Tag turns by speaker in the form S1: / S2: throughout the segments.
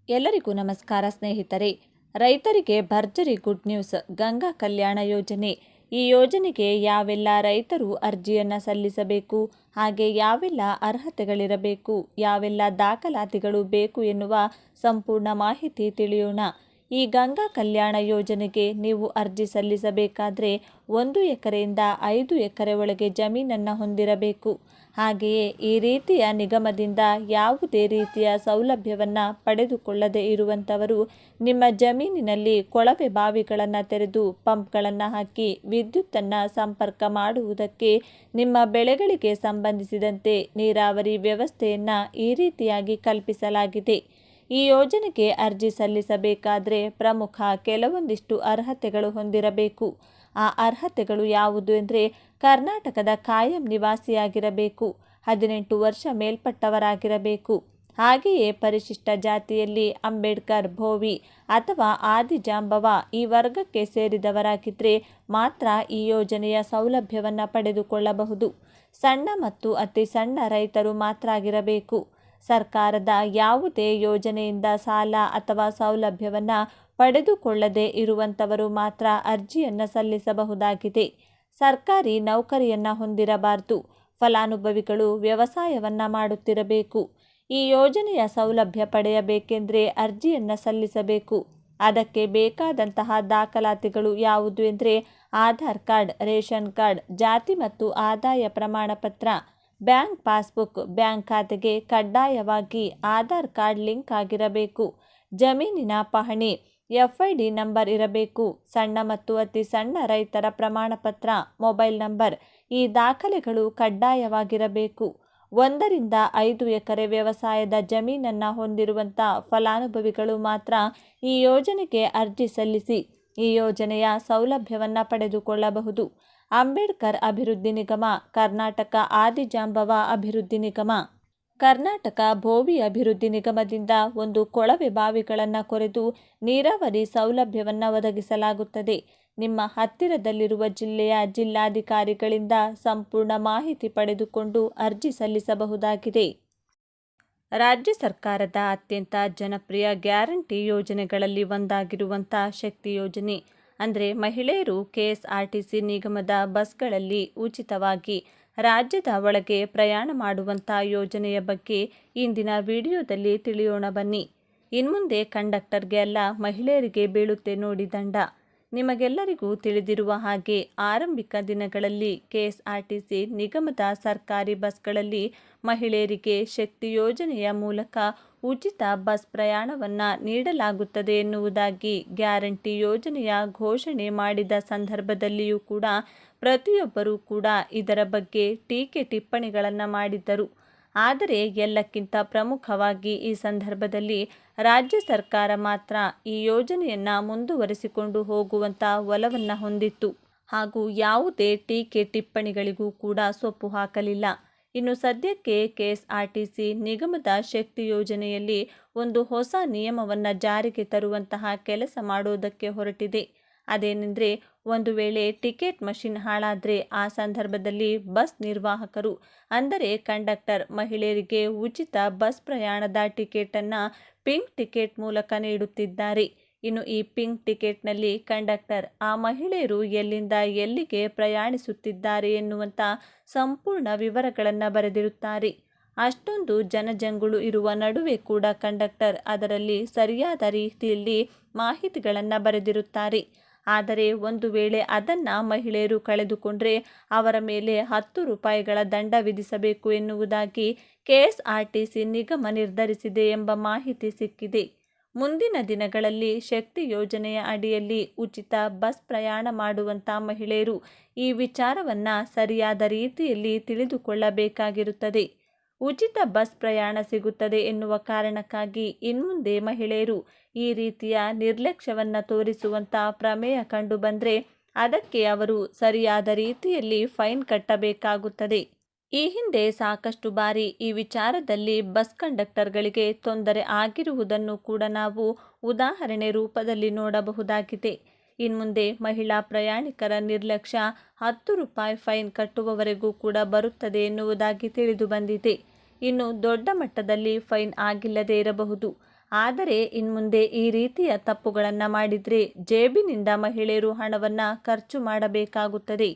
S1: ಎಲ್ಲರಿಗೂ ನಮಸ್ಕಾರ ಸ್ನೇಹಿತರೆ. ರೈತರಿಗೆ ಭರ್ಜರಿ ಗುಡ್ ನ್ಯೂಸ್. ಗಂಗಾ ಕಲ್ಯಾಣ ಯೋಜನೆ. ಈ ಯೋಜನೆಗೆ ಯಾವೆಲ್ಲ ರೈತರು ಅರ್ಜಿಯನ್ನು ಸಲ್ಲಿಸಬೇಕು, ಹಾಗೆ ಯಾವೆಲ್ಲ ಅರ್ಹತೆಗಳಿರಬೇಕು, ಯಾವೆಲ್ಲ ದಾಖಲಾತಿಗಳು ಬೇಕು ಎನ್ನುವ ಸಂಪೂರ್ಣ ಮಾಹಿತಿ ತಿಳಿಯೋಣ. ಈ ಗಂಗಾ ಕಲ್ಯಾಣ ಯೋಜನೆಗೆ ನೀವು ಅರ್ಜಿ ಸಲ್ಲಿಸಬೇಕಾದ್ರೆ 1 ಎಕರೆಯಿಂದ 5 ಎಕರೆ ಒಳಗೆ ಜಮೀನನ್ನು ಹೊಂದಿರಬೇಕು. ಹಾಗೆಯೇ ಈ ರೀತಿಯ ನಿಗಮದಿಂದ ಯಾವುದೇ ರೀತಿಯ ಸೌಲಭ್ಯವನ್ನು ಪಡೆದುಕೊಳ್ಳದೆ ಇರುವಂಥವರು ನಿಮ್ಮ ಜಮೀನಿನಲ್ಲಿ ಕೊಳವೆ ಬಾವಿಗಳನ್ನು ತೆರೆದು ಪಂಪ್ಗಳನ್ನು ಹಾಕಿ ವಿದ್ಯುತ್ತನ್ನು ಸಂಪರ್ಕ ಮಾಡುವುದಕ್ಕೆ ನಿಮ್ಮ ಬೆಳೆಗಳಿಗೆ ಸಂಬಂಧಿಸಿದಂತೆ ನೀರಾವರಿ ವ್ಯವಸ್ಥೆಯನ್ನು ಈ ರೀತಿಯಾಗಿ ಕಲ್ಪಿಸಲಾಗಿದೆ. ಈ ಯೋಜನೆಗೆ ಅರ್ಜಿ ಸಲ್ಲಿಸಬೇಕಾದ್ರೆ ಪ್ರಮುಖ ಕೆಲವೊಂದಿಷ್ಟು ಅರ್ಹತೆಗಳು ಹೊಂದಿರಬೇಕು. ಆ ಅರ್ಹತೆಗಳು ಯಾವುದು ಎಂದರೆ, ಕರ್ನಾಟಕದ ಕಾಯಂ ನಿವಾಸಿಯಾಗಿರಬೇಕು, 18 ವರ್ಷ ಮೇಲ್ಪಟ್ಟವರಾಗಿರಬೇಕು, ಹಾಗೆಯೇ ಪರಿಶಿಷ್ಟ ಜಾತಿಯಲ್ಲಿ ಅಂಬೇಡ್ಕರ್, ಭೋವಿ ಅಥವಾ ಆದಿಜಾಂಬವ ಈ ವರ್ಗಕ್ಕೆ ಸೇರಿದವರಾಗಿದ್ದರೆ ಮಾತ್ರ ಈ ಯೋಜನೆಯ ಸೌಲಭ್ಯವನ್ನು ಪಡೆದುಕೊಳ್ಳಬಹುದು. ಸಣ್ಣ ಮತ್ತು ಅತಿ ಸಣ್ಣ ರೈತರು ಮಾತ್ರ ಆಗಿರಬೇಕು. ಸರ್ಕಾರದ ಯಾವುದೇ ಯೋಜನೆಯಿಂದ ಸಾಲ ಅಥವಾ ಸೌಲಭ್ಯವನ್ನು ಪಡೆದುಕೊಳ್ಳದೆ ಇರುವಂಥವರು ಮಾತ್ರ ಅರ್ಜಿಯನ್ನು ಸಲ್ಲಿಸಬಹುದಾಗಿದೆ. ಸರ್ಕಾರಿ ನೌಕರಿಯನ್ನು ಹೊಂದಿರಬಾರದು. ಫಲಾನುಭವಿಗಳು ವ್ಯವಸಾಯವನ್ನು ಮಾಡುತ್ತಿರಬೇಕು. ಈ ಯೋಜನೆಯ ಸೌಲಭ್ಯ ಪಡೆಯಬೇಕೆಂದರೆ ಅರ್ಜಿಯನ್ನು ಸಲ್ಲಿಸಬೇಕು. ಅದಕ್ಕೆ ಬೇಕಾದಂತಹ ದಾಖಲಾತಿಗಳು ಯಾವುದು ಎಂದರೆ, ಆಧಾರ್ ಕಾರ್ಡ್, ರೇಷನ್ ಕಾರ್ಡ್, ಜಾತಿ ಮತ್ತು ಆದಾಯ ಪ್ರಮಾಣ ಪತ್ರ, ಬ್ಯಾಂಕ್ ಪಾಸ್ಬುಕ್, ಬ್ಯಾಂಕ್ ಖಾತೆಗೆ ಕಡ್ಡಾಯವಾಗಿ ಆಧಾರ್ ಕಾರ್ಡ್ ಲಿಂಕ್ ಆಗಿರಬೇಕು, ಜಮೀನಿನ ಪಹಣಿ, FID ನಂಬರ್ ಇರಬೇಕು, ಸಣ್ಣ ಮತ್ತು ಅತಿ ಸಣ್ಣ ರೈತರ ಪ್ರಮಾಣ ಪತ್ರ, ಮೊಬೈಲ್ ನಂಬರ್ ಈ ದಾಖಲೆಗಳು ಕಡ್ಡಾಯವಾಗಿರಬೇಕು. 1 ರಿಂದ 5 ಎಕರೆ ವ್ಯವಸಾಯದ ಜಮೀನನ್ನು ಹೊಂದಿರುವಂಥ ಫಲಾನುಭವಿಗಳು ಮಾತ್ರ ಈ ಯೋಜನೆಗೆ ಅರ್ಜಿ ಸಲ್ಲಿಸಿ ಈ ಯೋಜನೆಯ ಸೌಲಭ್ಯವನ್ನು ಪಡೆದುಕೊಳ್ಳಬಹುದು. ಅಂಬೇಡ್ಕರ್ ಅಭಿವೃದ್ಧಿ ನಿಗಮ, ಕರ್ನಾಟಕ ಆದಿಜಾಂಬವ ಅಭಿವೃದ್ಧಿ ನಿಗಮ, ಕರ್ನಾಟಕ ಭೋವಿ ಅಭಿವೃದ್ಧಿ ನಿಗಮದಿಂದ ಒಂದು ಕೊಳವೆ ಬಾವಿಗಳನ್ನು ಕೊರೆದು ನೀರಾವರಿ ಸೌಲಭ್ಯವನ್ನು ಒದಗಿಸಲಾಗುತ್ತದೆ. ನಿಮ್ಮ ಹತ್ತಿರದಲ್ಲಿರುವ ಜಿಲ್ಲೆಯ ಜಿಲ್ಲಾಧಿಕಾರಿಗಳಿಂದ ಸಂಪೂರ್ಣ ಮಾಹಿತಿ ಪಡೆದುಕೊಂಡು ಅರ್ಜಿ ಸಲ್ಲಿಸಬಹುದಾಗಿದೆ. ರಾಜ್ಯ ಸರ್ಕಾರದ ಅತ್ಯಂತ ಜನಪ್ರಿಯ ಗ್ಯಾರಂಟಿ ಯೋಜನೆಗಳಲ್ಲಿ ಒಂದಾಗಿರುವಂಥ ಶಕ್ತಿ ಯೋಜನೆ ಅಂದರೆ, ಮಹಿಳೆಯರು KSRTC ನಿಗಮದ ಬಸ್ಗಳಲ್ಲಿ ಉಚಿತವಾಗಿ ರಾಜ್ಯದ ಒಳಗೆ ಪ್ರಯಾಣ ಮಾಡುವಂಥ ಯೋಜನೆಯ ಬಗ್ಗೆ ಇಂದಿನ ವಿಡಿಯೋದಲ್ಲಿ ತಿಳಿಯೋಣ ಬನ್ನಿ. ಇನ್ಮುಂದೆ ಕಂಡಕ್ಟರ್ಗೆ ಅಲ್ಲ, ಮಹಿಳೆಯರಿಗೆ ಬೀಳುತ್ತೆ ನೋಡಿ ದಂಡ. ನಿಮಗೆಲ್ಲರಿಗೂ ತಿಳಿದಿರುವ ಹಾಗೆ ಆರಂಭಿಕ ದಿನಗಳಲ್ಲಿ KSRTC ನಿಗಮದ ಸರ್ಕಾರಿ ಬಸ್ಗಳಲ್ಲಿ ಮಹಿಳೆಯರಿಗೆ ಶಕ್ತಿ ಯೋಜನೆಯ ಮೂಲಕ ಉಚಿತ ಬಸ್ ಪ್ರಯಾಣವನ್ನು ನೀಡಲಾಗುತ್ತದೆ ಎನ್ನುವುದಾಗಿ ಗ್ಯಾರಂಟಿ ಯೋಜನೆಯ ಘೋಷಣೆ ಮಾಡಿದ ಸಂದರ್ಭದಲ್ಲಿಯೂ ಕೂಡ ಪ್ರತಿಯೊಬ್ಬರೂ ಕೂಡ ಇದರ ಬಗ್ಗೆ ಟೀಕೆ ಟಿಪ್ಪಣಿಗಳನ್ನು ಮಾಡಿದ್ದರು. ಆದರೆ ಎಲ್ಲಕ್ಕಿಂತ ಪ್ರಮುಖವಾಗಿ ಈ ಸಂದರ್ಭದಲ್ಲಿ ರಾಜ್ಯ ಸರ್ಕಾರ ಮಾತ್ರ ಈ ಯೋಜನೆಯನ್ನು ಮುಂದುವರಿಸಿಕೊಂಡು ಹೋಗುವಂಥ ಒಲವನ್ನು ಹೊಂದಿತ್ತು ಹಾಗೂ ಯಾವುದೇ ಟೀಕೆ ಟಿಪ್ಪಣಿಗಳಿಗೂ ಕೂಡ ಸೊಪ್ಪು ಹಾಕಲಿಲ್ಲ. ಇನ್ನು ಸದ್ಯಕ್ಕೆ KSRTC ನಿಗಮದ ಶಕ್ತಿ ಯೋಜನೆಯಲ್ಲಿ ಒಂದು ಹೊಸ ನಿಯಮವನ್ನು ಜಾರಿಗೆ ತರುವಂತಹ ಕೆಲಸ ಮಾಡೋದಕ್ಕೆ ಹೊರಟಿದೆ. ಅದೇನೆಂದರೆ, ಒಂದು ವೇಳೆ ಟಿಕೆಟ್ ಮಷಿನ್ ಹಾಳಾದರೆ ಆ ಸಂದರ್ಭದಲ್ಲಿ ಬಸ್ ನಿರ್ವಾಹಕರು ಅಂದರೆ ಕಂಡಕ್ಟರ್ ಮಹಿಳೆಯರಿಗೆ ಉಚಿತ ಬಸ್ ಪ್ರಯಾಣದ ಟಿಕೆಟನ್ನು ಪಿಂಕ್ ಟಿಕೆಟ್ ಮೂಲಕ ನೀಡುತ್ತಿದ್ದಾರೆ. ಇನ್ನು ಈ ಪಿಂಕ್ ಟಿಕೆಟ್ನಲ್ಲಿ ಕಂಡಕ್ಟರ್ ಆ ಮಹಿಳೆಯರು ಎಲ್ಲಿಂದ ಎಲ್ಲಿಗೆ ಪ್ರಯಾಣಿಸುತ್ತಿದ್ದಾರೆ ಎನ್ನುವಂಥ ಸಂಪೂರ್ಣ ವಿವರಗಳನ್ನು ಬರೆದಿರುತ್ತಾರೆ. ಅಷ್ಟೊಂದು ಜನಜಂಗುಳು ಇರುವ ನಡುವೆ ಕೂಡ ಕಂಡಕ್ಟರ್ ಅದರಲ್ಲಿ ಸರಿಯಾದ ರೀತಿಯಲ್ಲಿ ಮಾಹಿತಿಗಳನ್ನು ಬರೆದಿರುತ್ತಾರೆ. ಆದರೆ ಒಂದು ವೇಳೆ ಅದನ್ನು ಮಹಿಳೆಯರು ಕಳೆದುಕೊಂಡರೆ ಅವರ ಮೇಲೆ 10 ರೂಪಾಯಿಗಳ ದಂಡ ವಿಧಿಸಬೇಕು ಎನ್ನುವುದಾಗಿ KSRTC ನಿಗಮ ನಿರ್ಧರಿಸಿದೆ ಎಂಬ ಮಾಹಿತಿ ಸಿಕ್ಕಿದೆ. ಮುಂದಿನ ದಿನಗಳಲ್ಲಿ ಶಕ್ತಿ ಯೋಜನೆಯ ಅಡಿಯಲ್ಲಿ ಉಚಿತ ಬಸ್ ಪ್ರಯಾಣ ಮಾಡುವಂಥ ಮಹಿಳೆಯರು ಈ ವಿಚಾರವನ್ನು ಸರಿಯಾದ ರೀತಿಯಲ್ಲಿ ತಿಳಿದುಕೊಳ್ಳಬೇಕಾಗಿರುತ್ತದೆ. ಉಚಿತ ಬಸ್ ಪ್ರಯಾಣ ಸಿಗುತ್ತದೆ ಎನ್ನುವ ಕಾರಣಕ್ಕಾಗಿ ಇನ್ಮುಂದೆ ಮಹಿಳೆಯರು ಈ ರೀತಿಯ ನಿರ್ಲಕ್ಷ್ಯವನ್ನು ತೋರಿಸುವಂಥ ಪ್ರಮೇಯ ಕಂಡುಬಂದರೆ ಅದಕ್ಕೆ ಅವರು ಸರಿಯಾದ ರೀತಿಯಲ್ಲಿ ಫೈನ್ ಕಟ್ಟಬೇಕಾಗುತ್ತದೆ. ಈ ಹಿಂದೆ ಸಾಕಷ್ಟು ಬಾರಿ ಈ ವಿಚಾರದಲ್ಲಿ ಬಸ್ ಕಂಡಕ್ಟರ್ಗಳಿಗೆ ತೊಂದರೆ ಆಗಿರುವುದನ್ನು ಕೂಡ ನಾವು ಉದಾಹರಣೆ ರೂಪದಲ್ಲಿ ನೋಡಬಹುದಾಗಿದೆ. ಇನ್ಮುಂದೆ ಮಹಿಳಾ ಪ್ರಯಾಣಿಕರ ನಿರ್ಲಕ್ಷ್ಯ 10 ರೂಪಾಯಿ ಫೈನ್ ಕಟ್ಟುವವರೆಗೂ ಕೂಡ ಬರುತ್ತದೆ ಎನ್ನುವುದಾಗಿ ತಿಳಿದು ಬಂದಿದೆ. ಇನ್ನು ದೊಡ್ಡ ಮಟ್ಟದಲ್ಲಿ ಫೈನ್ ಆಗಿಲ್ಲದೇ ಇರಬಹುದು, ಆದರೆ ಇನ್ಮುಂದೆ ಈ ರೀತಿಯ ತಪ್ಪುಗಳನ್ನು ಮಾಡಿದರೆ ಜೇಬಿನಿಂದ ಮಹಿಳೆಯರು ಹಣವನ್ನು ಖರ್ಚು ಮಾಡಬೇಕಾಗುತ್ತದೆ.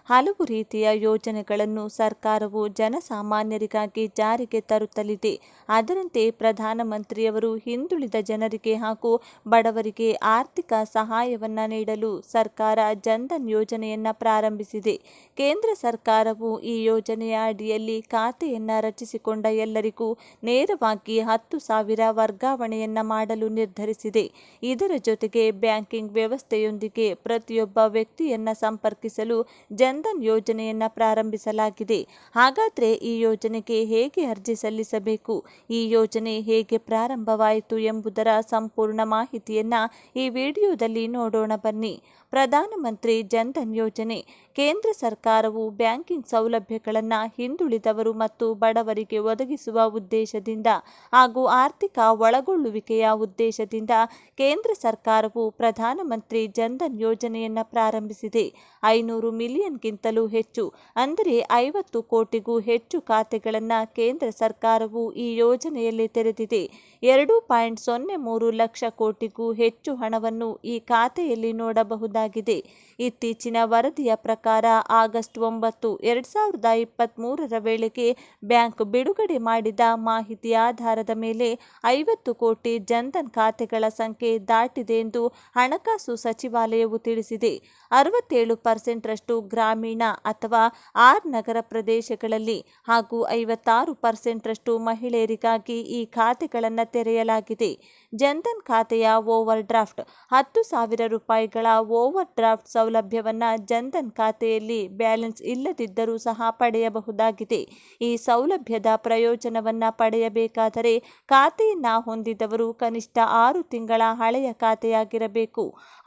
S1: ಹಲವು ರೀತಿಯ ಯೋಜನೆಗಳನ್ನು ಸರ್ಕಾರವು ಜನಸಾಮಾನ್ಯರಿಗಾಗಿ ಜಾರಿಗೆ ತರುತ್ತಲಿದೆ. ಅದರಂತೆ ಪ್ರಧಾನಮಂತ್ರಿಯವರು ಹಿಂದುಳಿದ ಜನರಿಗೆ ಹಾಗೂ ಬಡವರಿಗೆ ಆರ್ಥಿಕ ಸಹಾಯವನ್ನು ನೀಡಲು ಸರ್ಕಾರ ಜನ್ಧನ್ ಯೋಜನೆಯನ್ನು ಪ್ರಾರಂಭಿಸಿದೆ. ಕೇಂದ್ರ ಸರ್ಕಾರವು ಈ ಯೋಜನೆಯ ಅಡಿಯಲ್ಲಿ ಖಾತೆಯನ್ನು ರಚಿಸಿಕೊಂಡ ಎಲ್ಲರಿಗೂ ನೇರವಾಗಿ 10,000 ವರ್ಗಾವಣೆಯನ್ನು ಮಾಡಲು ನಿರ್ಧರಿಸಿದೆ. ಇದರ ಜೊತೆಗೆ ಬ್ಯಾಂಕಿಂಗ್ ವ್ಯವಸ್ಥೆಯೊಂದಿಗೆ ಪ್ರತಿಯೊಬ್ಬ ವ್ಯಕ್ತಿಯನ್ನು ಸಂಪರ್ಕಿಸಲು ಜನ್ಧನ್ ಯೋಜನೆಯನ್ನು ಪ್ರಾರಂಭಿಸಲಾಗಿದೆ. ಹಾಗಾದರೆ ಈ ಯೋಜನೆಗೆ ಹೇಗೆ ಅರ್ಜಿ ಸಲ್ಲಿಸಬೇಕು, ಈ ಯೋಜನೆ ಹೇಗೆ ಪ್ರಾರಂಭವಾಯಿತು ಎಂಬುದರ ಸಂಪೂರ್ಣ ಮಾಹಿತಿಯನ್ನು ಈ ವಿಡಿಯೋದಲ್ಲಿ ನೋಡೋಣ ಬನ್ನಿ. ಪ್ರಧಾನಮಂತ್ರಿ ಜನ್ಧನ್ ಯೋಜನೆ ಕೇಂದ್ರ ಸರ್ಕಾರವು ಬ್ಯಾಂಕಿಂಗ್ ಸೌಲಭ್ಯಗಳನ್ನು ಹಿಂದುಳಿದವರು ಮತ್ತು ಬಡವರಿಗೆ ಒದಗಿಸುವ ಉದ್ದೇಶದಿಂದ ಹಾಗೂ ಆರ್ಥಿಕ ಒಳಗೊಳ್ಳುವಿಕೆಯ ಉದ್ದೇಶದಿಂದ ಕೇಂದ್ರ ಸರ್ಕಾರವು ಪ್ರಧಾನಮಂತ್ರಿ ಜನ್ಧನ್ ಯೋಜನೆಯನ್ನು ಪ್ರಾರಂಭಿಸಿದೆ. 500 ಮಿಲಿಯನ್ಗಿಂತಲೂ ಹೆಚ್ಚು ಅಂದರೆ 50 ಕೋಟಿಗೂ ಹೆಚ್ಚು ಖಾತೆಗಳನ್ನು ಕೇಂದ್ರ ಸರ್ಕಾರವು ಈ ಯೋಜನೆಯಲ್ಲಿ ತೆರೆದಿದೆ. 2.03 ಲಕ್ಷ ಕೋಟಿಗೂ ಹೆಚ್ಚು ಹಣವನ್ನು ಈ ಖಾತೆಯಲ್ಲಿ ನೋಡಬಹುದಾಗಿದೆ. ಇತ್ತೀಚಿನ ವರದಿಯ ಪ್ರಕಾರ ಆಗಸ್ಟ್ 9, 2023 ವೇಳೆಗೆ ಬ್ಯಾಂಕ್ ಬಿಡುಗಡೆ ಮಾಡಿದ ಮಾಹಿತಿಯ ಆಧಾರದ ಮೇಲೆ 50 ಕೋಟಿ ಜನ್ಧನ್ ಖಾತೆಗಳ ಸಂಖ್ಯೆ ದಾಟಿದೆ ಎಂದು ಹಣಕಾಸು ಸಚಿವಾಲಯವು ತಿಳಿಸಿದೆ. 67% ಗ್ರಾಮೀಣ ಅಥವಾ ಆರ್ ನಗರ ಪ್ರದೇಶಗಳಲ್ಲಿ ಹಾಗೂ 56% ಮಹಿಳೆಯರಿಗಾಗಿ ಈ ಖಾತೆಗಳನ್ನು ತೆರೆಯಲಾಗಿದೆ. ಜನ್ಧನ್ ಖಾತೆಯ ಓವರ್ ಡ್ರಾಫ್ಟ್ 10,000 ರೂಪಾಯಿಗಳ ಓವರ್ ಡ್ರಾಫ್ಟ್ ಸೌಲಭ್ಯವನ್ನು ಜನ್ಧನ್ ಖಾತೆಯಲ್ಲಿ ಬ್ಯಾಲೆನ್ಸ್ ಇಲ್ಲದಿದ್ದರೂ ಸಹ ಪಡೆಯಬಹುದಾಗಿದೆ. ಈ ಸೌಲಭ್ಯದ ಪ್ರಯೋಜನವನ್ನು ಪಡೆಯಬೇಕಾದರೆ ಖಾತೆಯನ್ನು ಹೊಂದಿದವರು ಕನಿಷ್ಠ 6 ತಿಂಗಳ ಹಳೆಯ ಖಾತೆಯಾಗಿರಬೇಕು.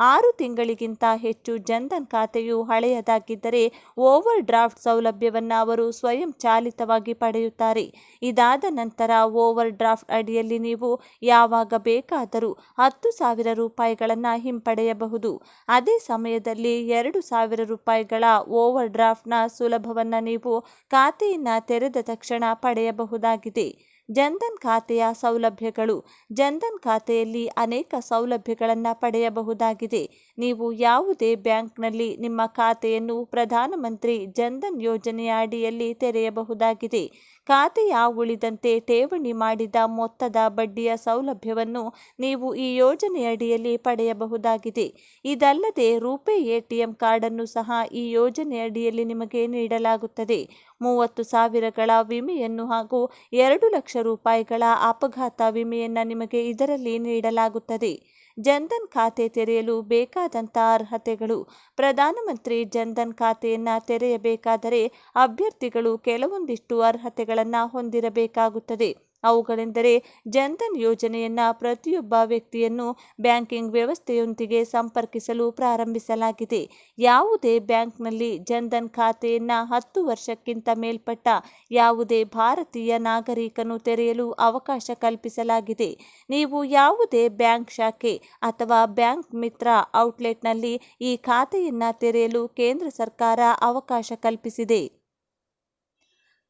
S1: 6 ತಿಂಗಳಿಗಿಂತ ಹೆಚ್ಚು ಜನ್ಧನ್ ಖಾತೆಯು ಹಳೆಯದಾಗಿದ್ದರೆ ಓವರ್ ಡ್ರಾಫ್ಟ್ ಸೌಲಭ್ಯವನ್ನು ಅವರು ಸ್ವಯಂ ಚಾಲಿತವಾಗಿ ಪಡೆಯುತ್ತಾರೆ. ಇದಾದ ನಂತರ ಓವರ್ ಡ್ರಾಫ್ಟ್ ಅಡಿಯಲ್ಲಿ ನೀವು ಯಾವಾಗ ಬೇಕಾದರೂ 10,000 ರೂಪಾಯಿಗಳನ್ನು ಹಿಂಪಡೆಯಬಹುದು. ಅದೇ ಸಮಯದಲ್ಲಿ 2,000 ರೂಪಾಯಿಗಳ ಓವರ್ ಡ್ರಾಫ್ಟ್ನ ಸುಲಭವನ್ನು ನೀವು ಖಾತೆಯನ್ನು ತೆರೆದ ತಕ್ಷಣ ಪಡೆಯಬಹುದಾಗಿದೆ. ಜನ್ಧನ್ ಖಾತೆಯ ಸೌಲಭ್ಯಗಳು. ಜನ್ಧನ್ ಖಾತೆಯಲ್ಲಿ ಅನೇಕ ಸೌಲಭ್ಯಗಳನ್ನು ಪಡೆಯಬಹುದಾಗಿದೆ. ನೀವು ಯಾವುದೇ ಬ್ಯಾಂಕ್ನಲ್ಲಿ ನಿಮ್ಮ ಖಾತೆಯನ್ನು ಪ್ರಧಾನಮಂತ್ರಿ ಜನ್ಧನ್ ಯೋಜನೆಯ ಅಡಿಯಲ್ಲಿ ತೆರೆಯಬಹುದಾಗಿದೆ. ಖಾತೆಯ ಉಳಿದಂತೆ ಠೇವಣಿ ಮಾಡಿದ ಮೊತ್ತದ ಬಡ್ಡಿಯ ಸೌಲಭ್ಯವನ್ನು ನೀವು ಈ ಯೋಜನೆಯಡಿಯಲ್ಲಿ ಪಡೆಯಬಹುದಾಗಿದೆ. ಇದಲ್ಲದೆ ರೂಪೇ ಎಟಿಎಂ ಕಾರ್ಡನ್ನು ಸಹ ಈ ಯೋಜನೆಯಡಿಯಲ್ಲಿ ನಿಮಗೆ ನೀಡಲಾಗುತ್ತದೆ. 30,000ಗಳ ವಿಮೆಯನ್ನು ಹಾಗೂ 2 ಲಕ್ಷ ರೂಪಾಯಿಗಳ ಅಪಘಾತ ವಿಮೆಯನ್ನು ನಿಮಗೆ ಇದರಲ್ಲಿ ನೀಡಲಾಗುತ್ತದೆ. ಜನ್ಧನ್ ಖಾತೆ ತೆರೆಯಲು ಬೇಕಾದಂತಹ ಅರ್ಹತೆಗಳು. ಪ್ರಧಾನಮಂತ್ರಿ ಜನ್ಧನ್ ಖಾತೆಯನ್ನು ತೆರೆಯಬೇಕಾದರೆ ಅಭ್ಯರ್ಥಿಗಳು ಕೆಲವೊಂದಿಷ್ಟು ಅರ್ಹತೆಗಳನ್ನು ಹೊಂದಿರಬೇಕಾಗುತ್ತದೆ. ಅವುಗಳೆಂದರೆ ಜನ್ಧನ್ ಯೋಜನೆಯನ್ನು ಪ್ರತಿಯೊಬ್ಬ ವ್ಯಕ್ತಿಯನ್ನು ಬ್ಯಾಂಕಿಂಗ್ ವ್ಯವಸ್ಥೆಯೊಂದಿಗೆ ಸಂಪರ್ಕಿಸಲು ಪ್ರಾರಂಭಿಸಲಾಗಿದೆ. ಯಾವುದೇ ಬ್ಯಾಂಕ್ನಲ್ಲಿ ಜನ್ಧನ್ ಖಾತೆಯನ್ನು 10 ವರ್ಷಕ್ಕಿಂತ ಮೇಲ್ಪಟ್ಟ ಯಾವುದೇ ಭಾರತೀಯ ನಾಗರಿಕನು ತೆರೆಯಲು ಅವಕಾಶ ಕಲ್ಪಿಸಲಾಗಿದೆ. ನೀವು ಯಾವುದೇ ಬ್ಯಾಂಕ್ ಶಾಖೆ ಅಥವಾ ಬ್ಯಾಂಕ್ ಮಿತ್ರ ಔಟ್ಲೆಟ್ನಲ್ಲಿ ಈ ಖಾತೆಯನ್ನು ತೆರೆಯಲು ಕೇಂದ್ರ ಸರ್ಕಾರ ಅವಕಾಶ ಕಲ್ಪಿಸಿದೆ.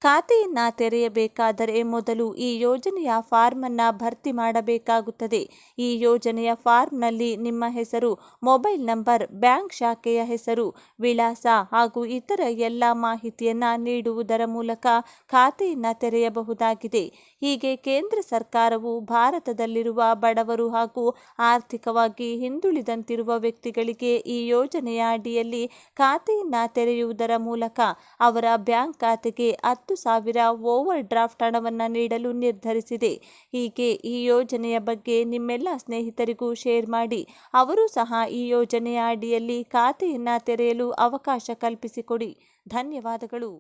S1: ಖಾತೆಯನ್ನು ತೆರೆಯಬೇಕಾದರೆ ಮೊದಲು ಈ ಯೋಜನೆಯ ಫಾರ್ಮ್ ಅನ್ನು ಭರ್ತಿ ಮಾಡಬೇಕಾಗುತ್ತದೆ. ಈ ಯೋಜನೆಯ ಫಾರ್ಮ್ನಲ್ಲಿ ನಿಮ್ಮ ಹೆಸರು, ಮೊಬೈಲ್ ನಂಬರ್, ಬ್ಯಾಂಕ್ ಶಾಖೆಯ ಹೆಸರು, ವಿಳಾಸ ಹಾಗೂ ಇತರ ಎಲ್ಲ ಮಾಹಿತಿಯನ್ನು ನೀಡುವುದರ ಮೂಲಕ ಖಾತೆಯನ್ನು ತೆರೆಯಬಹುದಾಗಿದೆ. ಹೀಗೆ ಕೇಂದ್ರ ಸರ್ಕಾರವು ಭಾರತದಲ್ಲಿರುವ ಬಡವರು ಹಾಗೂ ಆರ್ಥಿಕವಾಗಿ ಹಿಂದುಳಿದಂತಿರುವ ವ್ಯಕ್ತಿಗಳಿಗೆ ಈ ಯೋಜನೆಯ ಅಡಿಯಲ್ಲಿ ಖಾತೆಯನ್ನು ತೆರೆಯುವುದರ ಮೂಲಕ ಅವರ ಬ್ಯಾಂಕ್ ಖಾತೆಗೆ 10,000 ಓವರ್ ಡ್ರಾಫ್ಟ್ ಹಣವನ್ನು ನೀಡಲು ನಿರ್ಧರಿಸಿದೆ. ಹೀಗೆ ಈ ಯೋಜನೆಯ ಬಗ್ಗೆ ನಿಮ್ಮೆಲ್ಲ ಸ್ನೇಹಿತರಿಗೂ ಶೇರ್ ಮಾಡಿ. ಅವರು ಸಹ ಈ ಯೋಜನೆಯ ಅಡಿಯಲ್ಲಿ ಖಾತೆಯನ್ನು ತೆರೆಯಲು ಅವಕಾಶ ಕಲ್ಪಿಸಿಕೊಡಿ. ಧನ್ಯವಾದಗಳು.